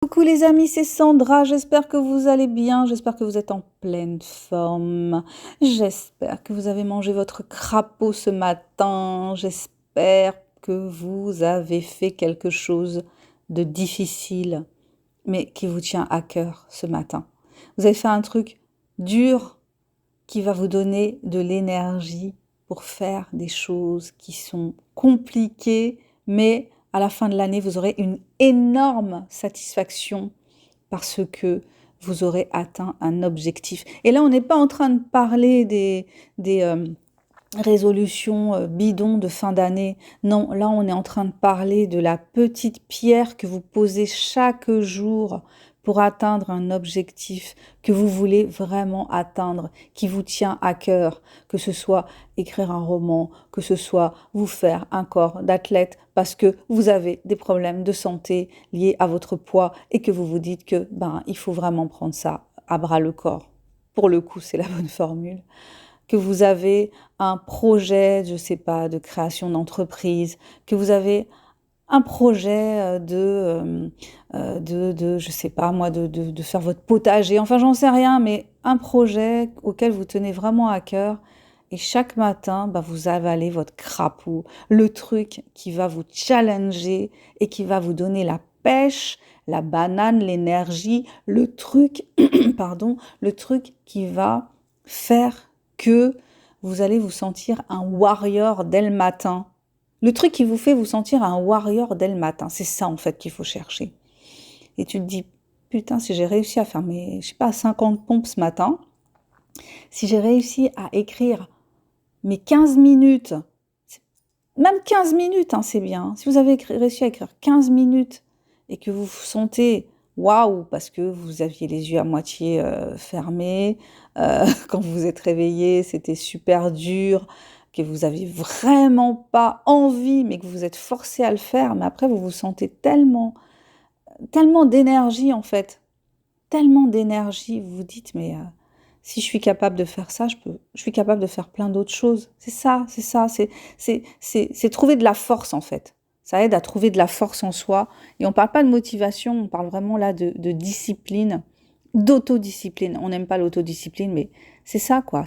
Coucou les amis, c'est Sandra, j'espère que vous allez bien, j'espère que vous êtes en pleine forme, j'espère que vous avez mangé votre crapaud ce matin, j'espère que vous avez fait quelque chose de difficile, mais qui vous tient à cœur ce matin. Vous avez fait un truc dur qui va vous donner de l'énergie pour faire des choses qui sont compliquées, mais à la fin de l'année, vous aurez une énorme satisfaction parce que vous aurez atteint un objectif. Et là, on n'est pas en train de parler des résolutions bidons de fin d'année. Non, là, on est en train de parler de la petite pierre que vous posez chaque jour pour atteindre un objectif que vous voulez vraiment atteindre, qui vous tient à cœur, que ce soit écrire un roman, que ce soit vous faire un corps d'athlète parce que vous avez des problèmes de santé liés à votre poids et que vous vous dites que il faut vraiment prendre ça à bras le corps. Pour le coup, c'est la bonne formule. Que vous avez un projet, je sais pas, de création d'entreprise, que vous avez un projet je sais pas moi, de faire votre potager, enfin j'en sais rien, mais un projet auquel vous tenez vraiment à cœur. Et chaque matin, vous avalez votre crapaud, le truc qui va vous challenger et qui va vous donner la pêche, la banane, l'énergie, le truc, pardon, le truc qui va faire que vous allez vous sentir un warrior dès le matin. Le truc qui vous fait vous sentir un warrior dès le matin, c'est ça en fait qu'il faut chercher. Et tu te dis, putain, si j'ai réussi à faire mes, je sais pas, 50 pompes ce matin, si j'ai réussi à écrire mes 15 minutes, même 15 minutes, hein, c'est bien. Si vous avez réussi à écrire 15 minutes et que vous vous sentez waouh, parce que vous aviez les yeux à moitié fermés, quand vous vous êtes réveillé, c'était super dur, que vous avez vraiment pas envie, mais que vous êtes forcé à le faire, mais après vous vous sentez tellement d'énergie en fait, tellement d'énergie, vous vous dites mais si je suis capable de faire ça, je suis capable de faire plein d'autres choses. C'est trouver de la force en fait. Ça aide à trouver de la force en soi. Et on parle pas de motivation, on parle vraiment là de discipline, d'autodiscipline. On n'aime pas l'autodiscipline, mais c'est ça quoi.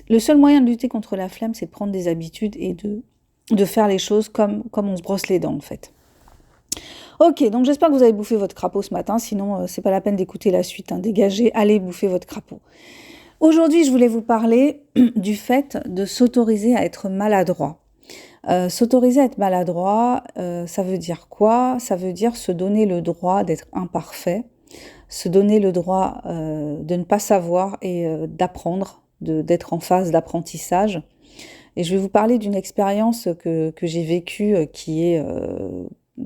Le seul moyen de lutter contre la flemme, c'est de prendre des habitudes et de faire les choses comme on se brosse les dents en fait. Ok, donc j'espère que vous avez bouffé votre crapaud ce matin, sinon c'est pas la peine d'écouter la suite, hein. Dégagez, allez bouffer votre crapaud. Aujourd'hui, je voulais vous parler du fait de s'autoriser à être maladroit. S'autoriser à être maladroit, ça veut dire quoi? Ça veut dire se donner le droit d'être imparfait, se donner le droit de ne pas savoir et d'apprendre, d'être en phase d'apprentissage. Et je vais vous parler d'une expérience que j'ai vécue qui est,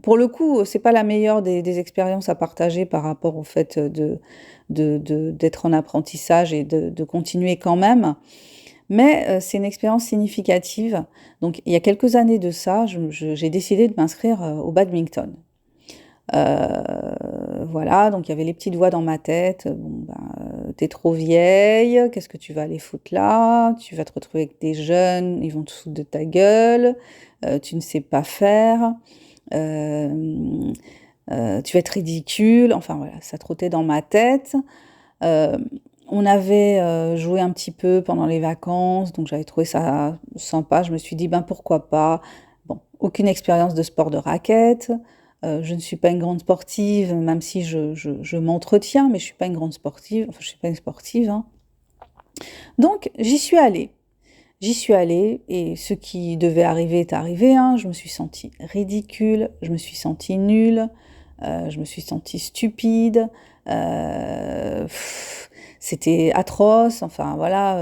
pour le coup, c'est pas la meilleure des expériences à partager par rapport au fait d'être en apprentissage et de continuer quand même. Mais c'est une expérience significative. Donc, il y a quelques années de ça, j'ai décidé de m'inscrire au badminton. Voilà, donc il y avait les petites voix dans ma tête. Bon, t'es trop vieille, qu'est-ce que tu vas aller foutre là? Tu vas te retrouver avec des jeunes, ils vont te foutre de ta gueule, tu ne sais pas faire, euh, tu vas être ridicule. Enfin voilà, ça trottait dans ma tête. Euh, on avait joué un petit peu pendant les vacances, donc j'avais trouvé ça sympa. Je me suis dit, pourquoi pas. Bon, aucune expérience de sport de raquette. Je ne suis pas une grande sportive, même si je m'entretiens, mais je suis pas une grande sportive. Enfin, je suis pas une sportive, hein. Donc, j'y suis allée. J'y suis allée et ce qui devait arriver est arrivé, hein. Je me suis sentie ridicule, je me suis sentie nulle, je me suis sentie stupide. euh, pff, C'était atroce, enfin voilà,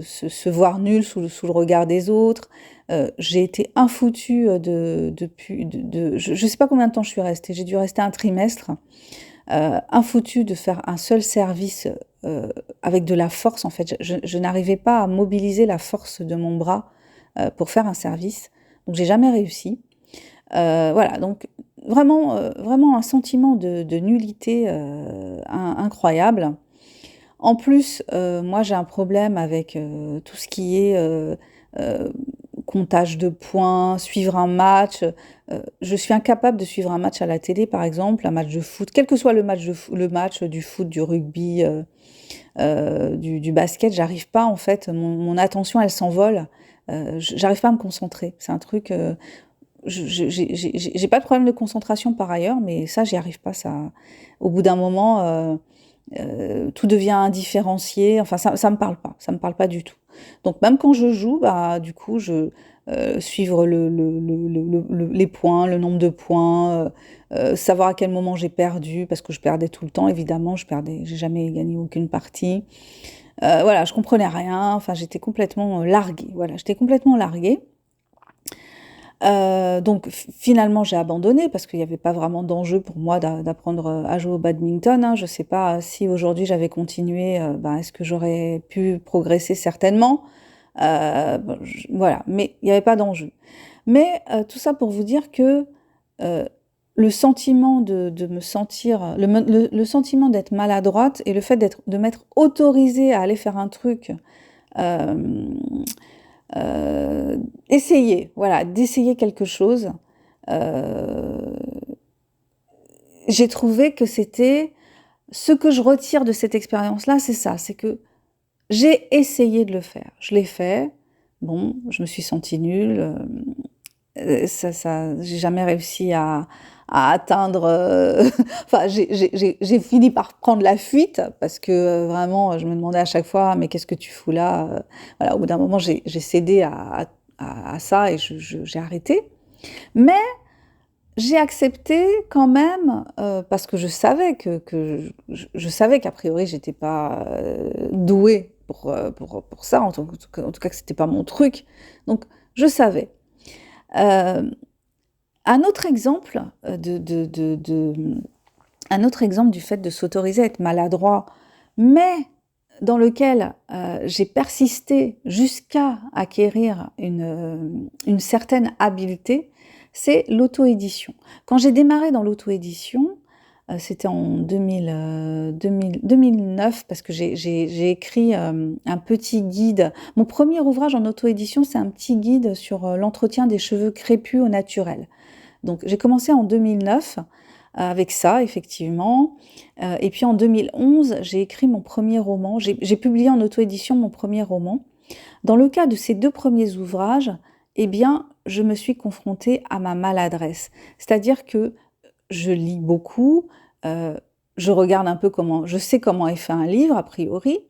se voir nulle sous le regard des autres. J'ai été infoutue je sais pas combien de temps je suis restée, j'ai dû rester un trimestre, infoutue de faire un seul service avec de la force en fait. Je n'arrivais pas à mobiliser la force de mon bras pour faire un service, donc j'ai jamais réussi. Voilà, donc vraiment un sentiment de nullité incroyable. En plus, moi j'ai un problème avec tout ce qui est comptage de points, suivre un match. Je suis incapable de suivre un match à la télé, par exemple, un match de foot, quel que soit le match du foot, du rugby, du basket, j'arrive pas en fait, mon attention elle s'envole, j'arrive pas à me concentrer. C'est un truc, j'ai pas de problème de concentration par ailleurs, mais ça j'y arrive pas. Ça, au bout d'un moment, tout devient indifférencié. Enfin, ça me parle pas du tout. Donc même quand je joue, bah du coup suivre les points, le nombre de points, savoir à quel moment j'ai perdu, parce que je perdais tout le temps, évidemment, j'ai jamais gagné aucune partie. Voilà, je comprenais rien, enfin j'étais complètement larguée, voilà, j'étais complètement larguée. Donc finalement j'ai abandonné parce qu'il n'y avait pas vraiment d'enjeu pour moi d'apprendre à jouer au badminton, hein. Je sais pas si aujourd'hui j'avais continué, ben, est-ce que j'aurais pu progresser? Certainement. Bon, voilà, mais il n'y avait pas d'enjeu. Mais tout ça pour vous dire que le sentiment de me sentir, le sentiment d'être maladroite et le fait de m'être autorisée à aller faire un truc, euh, essayer, voilà, d'essayer quelque chose, euh, j'ai trouvé que c'était ce que je retire de cette expérience-là, c'est ça, c'est que j'ai essayé de le faire. Je l'ai fait. Bon, je me suis sentie nulle. J'ai jamais réussi à atteindre. Enfin, j'ai fini par prendre la fuite parce que vraiment, je me demandais à chaque fois, mais qu'est-ce que tu fous là? Voilà, au bout d'un moment, j'ai cédé à ça et j'ai arrêté. Mais j'ai accepté quand même parce que je savais je savais qu'a priori, j'étais pas douée pour ça, en tout cas que c'était pas mon truc. Donc, je savais. Euh, un autre exemple un autre exemple du fait de s'autoriser à être maladroit, mais dans lequel j'ai persisté jusqu'à acquérir une certaine habileté, c'est l'auto-édition. Quand j'ai démarré dans l'auto-édition, c'était en 2009, parce que j'ai écrit un petit guide. Mon premier ouvrage en auto-édition, c'est un petit guide sur l'entretien des cheveux crépus au naturel. Donc j'ai commencé en 2009 avec ça, effectivement. Et puis en 2011, j'ai écrit mon premier roman. J'ai publié en auto-édition mon premier roman. Dans le cas de ces deux premiers ouvrages, eh bien, je me suis confrontée à ma maladresse. C'est-à-dire que je lis beaucoup, je regarde un peu je sais comment est fait un livre, a priori,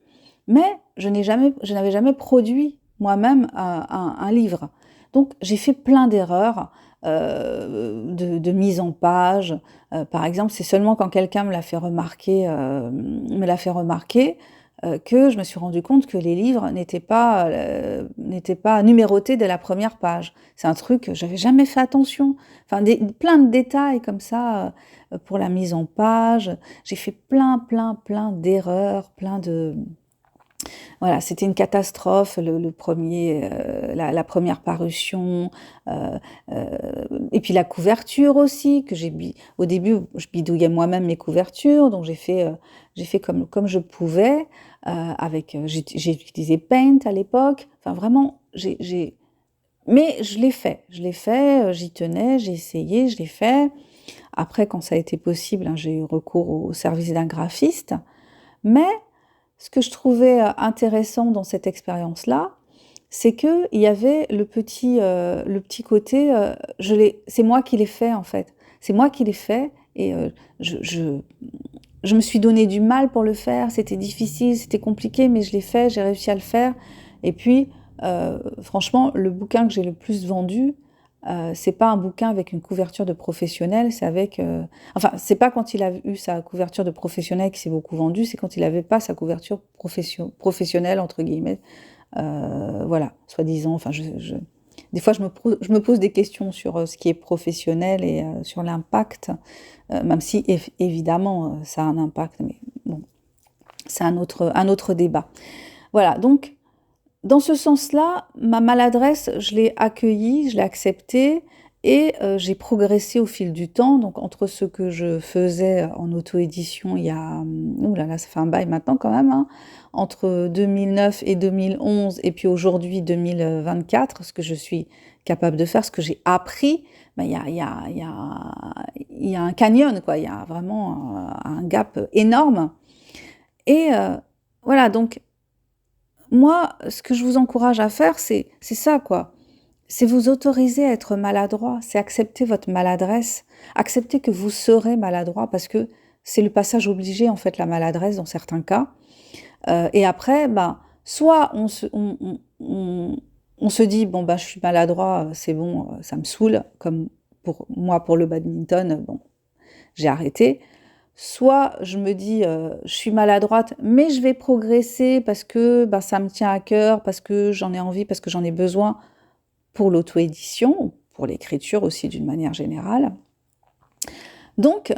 mais je n'avais jamais produit moi-même un livre. Donc j'ai fait plein d'erreurs de mise en page. Par exemple, c'est seulement quand quelqu'un me l'a fait remarquer que je me suis rendu compte que les livres n'étaient pas numérotés dès la première page. C'est un truc, j'avais jamais fait attention. Enfin, plein de détails comme ça pour la mise en page. J'ai fait plein d'erreurs, voilà, c'était une catastrophe, la première parution, et puis la couverture aussi, au début, je bidouillais moi-même mes couvertures, donc j'ai fait comme je pouvais, j'ai utilisé Paint à l'époque, enfin vraiment, mais je l'ai fait, j'y tenais, j'ai essayé, je l'ai fait. Après, quand ça a été possible, hein, j'ai eu recours au service d'un graphiste, mais ce que je trouvais intéressant dans cette expérience-là, c'est qu'il y avait le petit côté, c'est moi qui l'ai fait en fait. C'est moi qui l'ai fait et je me suis donné du mal pour le faire. C'était difficile, c'était compliqué, mais je l'ai fait, j'ai réussi à le faire. Et puis, franchement, le bouquin que j'ai le plus vendu, c'est pas un bouquin avec une couverture de professionnel, c'est avec... enfin, c'est pas quand il a eu sa couverture de professionnel qui s'est beaucoup vendu, c'est quand il avait pas sa couverture professionnelle, entre guillemets. Voilà, soi-disant. Enfin, des fois, je me pose des questions sur ce qui est professionnel et sur l'impact, même si, évidemment, ça a un impact, mais bon, c'est un autre débat. Voilà, donc, dans ce sens-là, ma maladresse, je l'ai accueillie, je l'ai acceptée, Et j'ai progressé au fil du temps, donc entre ce que je faisais en auto-édition il y a, ouh là là, ça fait un bail maintenant quand même, hein, entre 2009 et 2011 et puis aujourd'hui 2024, ce que je suis capable de faire, ce que j'ai appris, ben, il y a un canyon, quoi, il y a vraiment un gap énorme. Et voilà, donc moi, ce que je vous encourage à faire, c'est ça, quoi. C'est vous autoriser à être maladroit, c'est accepter votre maladresse, accepter que vous serez maladroit parce que c'est le passage obligé, en fait, la maladresse dans certains cas. Et après, ben, soit on se dit, bon, ben, je suis maladroit, c'est bon, ça me saoule, comme pour moi, pour le badminton, bon, j'ai arrêté. Soit je me dis, je suis maladroite, mais je vais progresser parce que ben, ça me tient à cœur, parce que j'en ai envie, parce que j'en ai besoin pour l'auto-édition, pour l'écriture aussi d'une manière générale. Donc,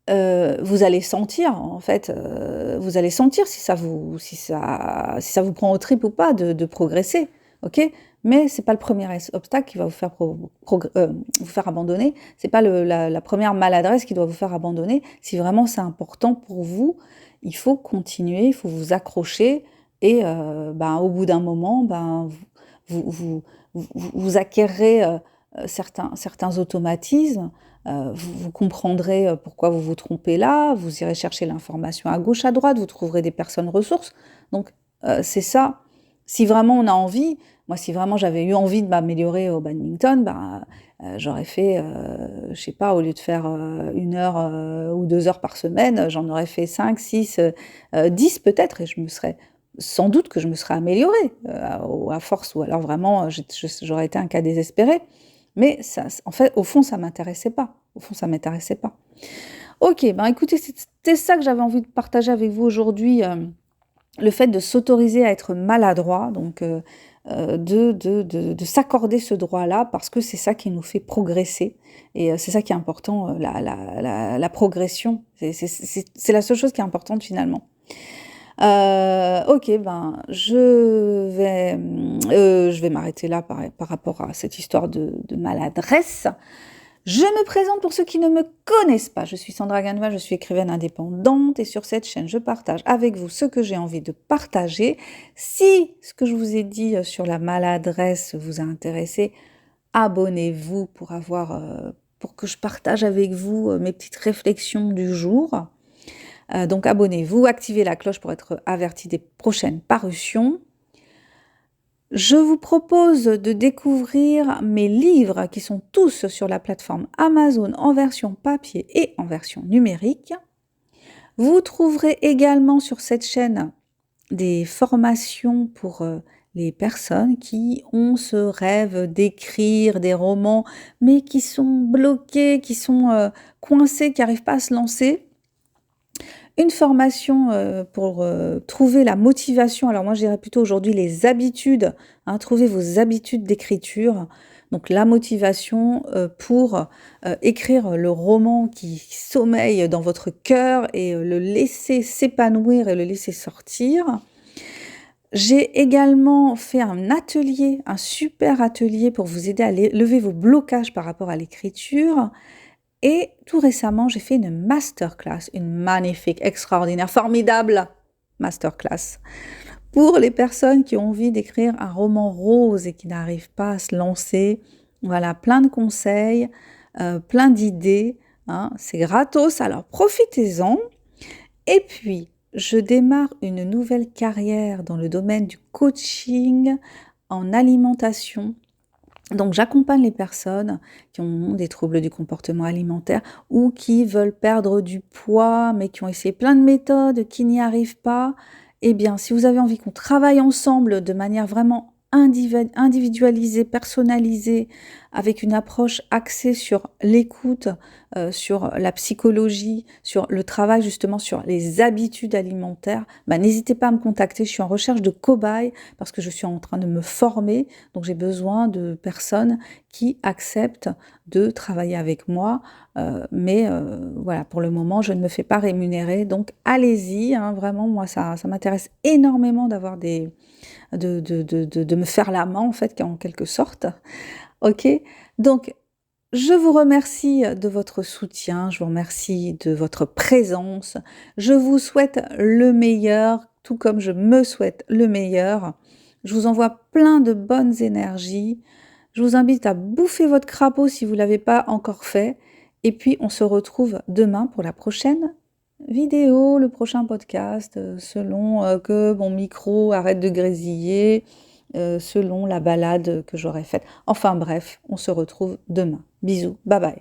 vous allez sentir, en fait, vous allez sentir si ça vous prend aux tripes ou pas de progresser, ok? Mais c'est pas le premier obstacle qui va vous faire abandonner. C'est pas la première maladresse qui doit vous faire abandonner. Si vraiment c'est important pour vous, il faut continuer, il faut vous accrocher et ben, au bout d'un moment, ben, vous, vous acquérerez certains automatismes. Vous comprendrez pourquoi vous vous trompez là, vous irez chercher l'information à gauche, à droite, vous trouverez des personnes ressources. Donc, c'est ça. Si vraiment on a envie, moi, si vraiment j'avais eu envie de m'améliorer au badminton, ben, j'aurais fait, je sais pas, au lieu de faire 1 heure ou 2 heures par semaine, j'en aurais fait 5, 6, 10 peut-être, et sans doute que je me serais améliorée à force, ou alors vraiment, j'aurais été un cas désespéré. Mais ça, en fait, au fond, ça m'intéressait pas. Au fond, ça m'intéressait pas. Ok, ben écoutez, c'était ça que j'avais envie de partager avec vous aujourd'hui, le fait de s'autoriser à être maladroit, donc de s'accorder ce droit-là, parce que c'est ça qui nous fait progresser. Et c'est ça qui est important, la progression. C'est la seule chose qui est importante finalement. Ok, ben je vais m'arrêter là par rapport à cette histoire de maladresse. Je me présente pour ceux qui ne me connaissent pas. Je suis Sandra Ganva, je suis écrivaine indépendante et sur cette chaîne, je partage avec vous ce que j'ai envie de partager. Si ce que je vous ai dit sur la maladresse vous a intéressé, abonnez-vous pour que je partage avec vous mes petites réflexions du jour. Donc abonnez-vous, activez la cloche pour être averti des prochaines parutions. Je vous propose de découvrir mes livres qui sont tous sur la plateforme Amazon en version papier et en version numérique. Vous trouverez également sur cette chaîne des formations pour les personnes qui ont ce rêve d'écrire des romans, mais qui sont bloquées, qui sont coincées, qui n'arrivent pas à se lancer. Une formation pour trouver la motivation. Alors moi, je dirais plutôt aujourd'hui les habitudes, hein, trouver vos habitudes d'écriture. Donc la motivation pour écrire le roman qui sommeille dans votre cœur et le laisser s'épanouir et le laisser sortir. J'ai également fait un atelier, un super atelier pour vous aider à lever vos blocages par rapport à l'écriture. Et tout récemment, j'ai fait une masterclass, une magnifique, extraordinaire, formidable masterclass pour les personnes qui ont envie d'écrire un roman rose et qui n'arrivent pas à se lancer. Voilà, plein de conseils, plein d'idées, hein, c'est gratos, alors profitez-en. Et puis, je démarre une nouvelle carrière dans le domaine du coaching en alimentation. Donc j'accompagne les personnes qui ont des troubles du comportement alimentaire ou qui veulent perdre du poids, mais qui ont essayé plein de méthodes, qui n'y arrivent pas. Eh bien, si vous avez envie qu'on travaille ensemble de manière vraiment individualisée, personnalisée, avec une approche axée sur l'écoute, sur la psychologie, sur le travail justement sur les habitudes alimentaires, n'hésitez pas à me contacter. Je suis en recherche de cobayes parce que je suis en train de me former. Donc j'ai besoin de personnes qui acceptent de travailler avec moi. Mais voilà, pour le moment, je ne me fais pas rémunérer. Donc allez-y, hein, vraiment, moi, ça m'intéresse énormément d'avoir de me faire la main, en fait, en quelque sorte. Ok, donc Je vous remercie de votre soutien, je vous remercie de votre présence. Je vous souhaite le meilleur, tout comme je me souhaite le meilleur. Je vous envoie plein de bonnes énergies. Je vous invite à bouffer votre crapaud si vous ne l'avez pas encore fait. Et puis, on se retrouve demain pour la prochaine vidéo, le prochain podcast, selon que mon micro arrête de grésiller, selon la balade que j'aurai faite. Enfin bref, on se retrouve demain. Bisous, bye bye.